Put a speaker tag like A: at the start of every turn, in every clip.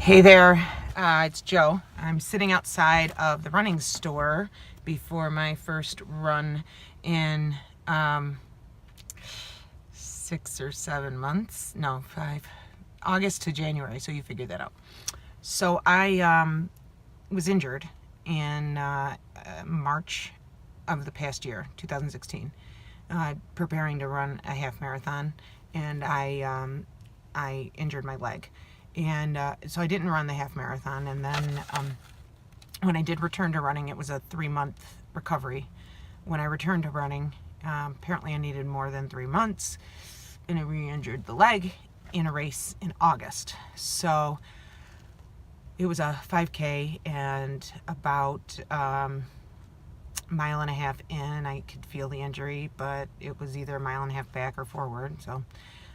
A: Hey there, it's Joe. I'm sitting outside of the running store before my first run in 6 or 7 months. No, 5. August to January, so you figure that out. So I was injured in March of the past year, 2016, preparing to run a half marathon, and I injured my leg. And so I didn't run the half marathon. And then when I did return to running, it was a 3-month recovery. When I returned to running, apparently I needed more than 3 months, and I re-injured the leg in a race in August. So it was a 5K, and about mile and a half in, I could feel the injury, but it was either a mile and a half back or forward. So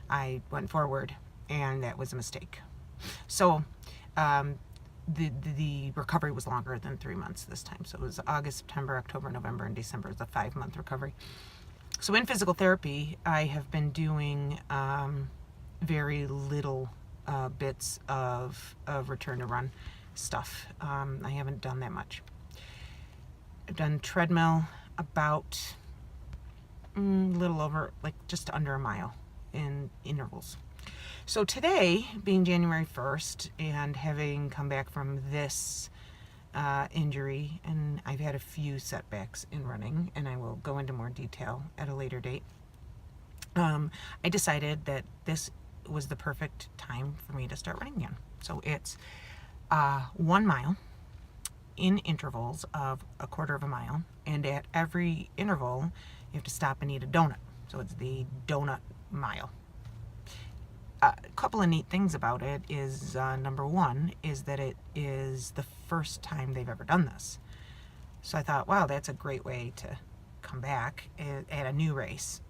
A: I went forward, and that was a mistake. So the recovery was longer than 3 months this time. So it was August, September, October, November, and December. It was a 5-month recovery. So in physical therapy, I have been doing very little bits of return to run stuff. I haven't done that much. I've done treadmill about a little over, like just under a mile in intervals. So today, being January 1st, and having come back from this injury, and I've had a few setbacks in running, and I will go into more detail at a later date, I decided that this was the perfect time for me to start running again. So it's 1 mile in intervals of a quarter of a mile, and at every interval, you have to stop and eat a donut. So it's the donut mile. A couple of neat things about it is, number one, is that it is the first time they've ever done this. So I thought, wow, that's a great way to come back at a new race.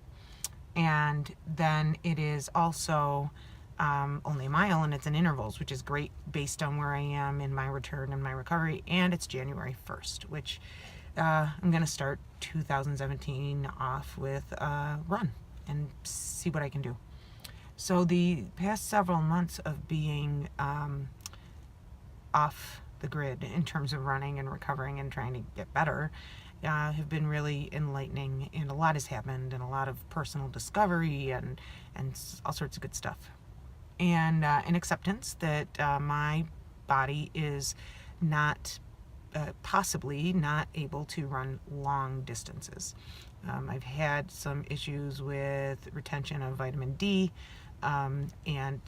A: And then it is also only a mile, and it's in intervals, which is great based on where I am in my return and my recovery. And it's January 1st, which I'm going to start 2017 off with a run and see what I can do. So the past several months of being off the grid in terms of running and recovering and trying to get better have been really enlightening, and a lot has happened, and a lot of personal discovery and all sorts of good stuff. And an acceptance that my body is not possibly not able to run long distances. I've had some issues with retention of vitamin D, and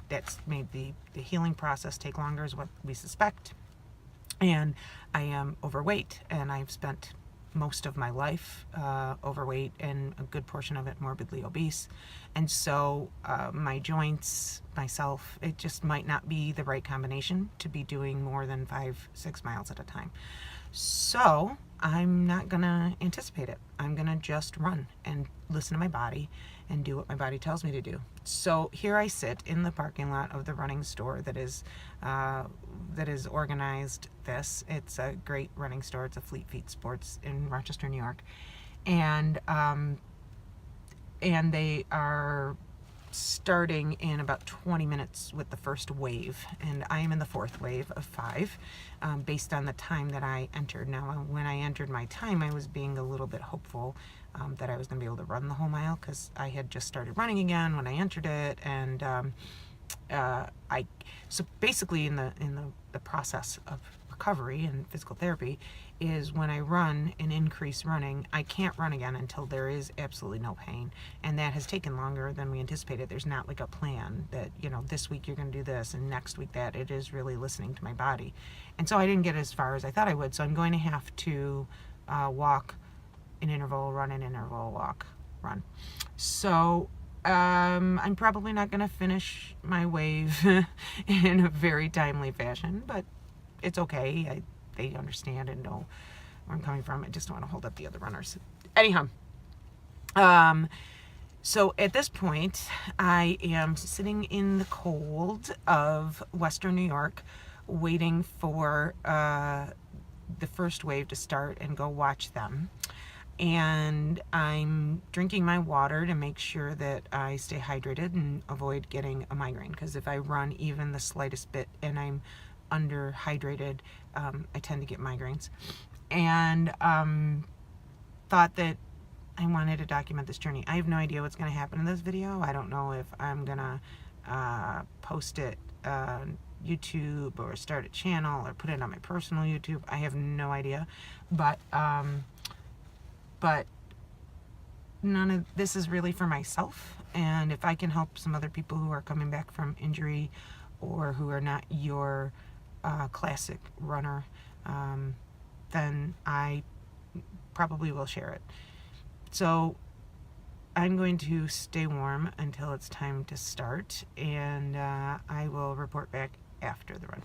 A: that's made the healing process take longer, is what we suspect. And I am overweight, and I've spent most of my life overweight, and a good portion of it morbidly obese. And so my joints, myself, it just might not be the right combination to be doing more than 5-6 miles at a time. So I'm not gonna anticipate it. I'm gonna just run and listen to my body and do what my body tells me to do. So here I sit in the parking lot of the running store that is organized this. It's a great running store. It's a Fleet Feet Sports in Rochester, New York, and they are starting in about 20 minutes with the first wave, and I am in the 4th wave of 5, based on the time that I entered. Now, when I entered my time, I was being a little bit hopeful that I was going to be able to run the whole mile, because I had just started running again when I entered it, and so basically in the process of recovery and physical therapy is when I run and increase running, I can't run again until there is absolutely no pain. And that has taken longer than we anticipated. There's not like a plan that, this week you're going to do this and next week that. It is really listening to my body. And so I didn't get as far as I thought I would. So I'm going to have to walk an interval, run an interval, walk, run. So I'm probably not going to finish my wave in a very timely fashion, but it's okay. They understand and know where I'm coming from. I just don't want to hold up the other runners. Anyhow, so at this point, I am sitting in the cold of Western New York, waiting for the first wave to start and go watch them. and I'm drinking my water to make sure that I stay hydrated and avoid getting a migraine, because if I run even the slightest bit and I'm underhydrated, I tend to get migraines. And thought that I wanted to document this journey. I have no idea what's going to happen in this video. I don't know if I'm gonna post it YouTube or start a channel or put it on my personal YouTube. I have no idea, but none of this is really for myself. And if I can help some other people who are coming back from injury or who are not your classic runner, then I probably will share it. So I'm going to stay warm until it's time to start, and I will report back after the run.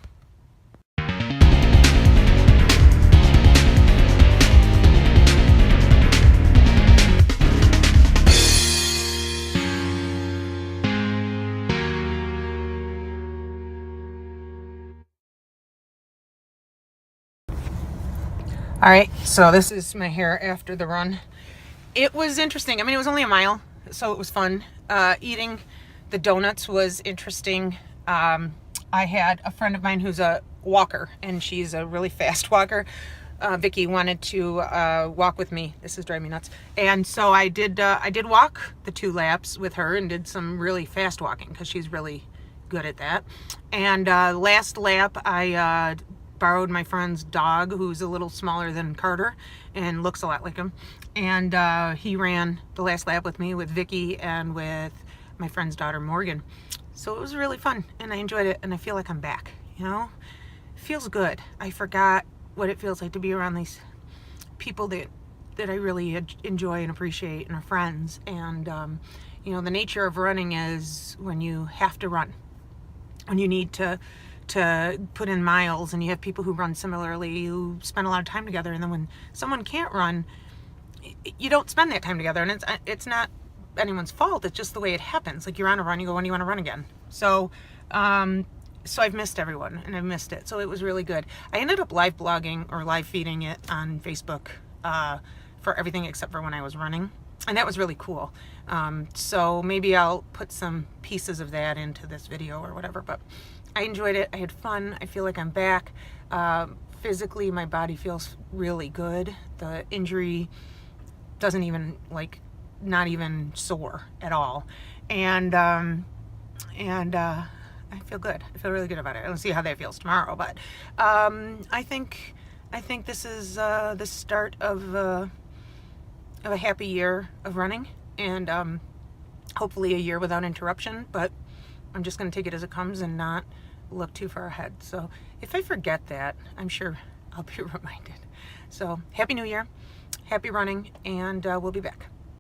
A: All right, so this is my hair after the run. It was interesting. I mean, it was only a mile, so it was fun. Eating the donuts was interesting. I had a friend of mine who's a walker, and she's a really fast walker. Vicky wanted to walk with me. This is driving me nuts. And so I did walk the 2 laps with her and did some really fast walking because she's really good at that. And last lap, I borrowed my friend's dog, who's a little smaller than Carter and looks a lot like him. And he ran the last lap with me, with Vicky, and with my friend's daughter, Morgan. So it was really fun, and I enjoyed it, and I feel like I'm back, you know? It feels good. I forgot what it feels like to be around these people that I really enjoy and appreciate and are friends. And, you know, the nature of running is when you have to run, when you need to put in miles, and you have people who run similarly, who spend a lot of time together, and then when someone can't run, you don't spend that time together, and it's not anyone's fault. It's just the way it happens. Like, you're on a run, you go, when do you want to run again? So so I've missed everyone, and I've missed it. So it was really good. I ended up live blogging or live feeding it on Facebook for everything except for when I was running, and that was really cool. So maybe I'll put some pieces of that into this video or whatever, but I enjoyed it. I had fun. I feel like I'm back. Physically, my body feels really good. The injury doesn't even, like, not even sore at all. And I feel good. I feel really good about it. I'll see how that feels tomorrow, but I think this is the start of a happy year of running, and hopefully a year without interruption. But I'm just going to take it as it comes and not look too far ahead. So if I forget that, I'm sure I'll be reminded. So Happy New Year, happy running, and we'll be back.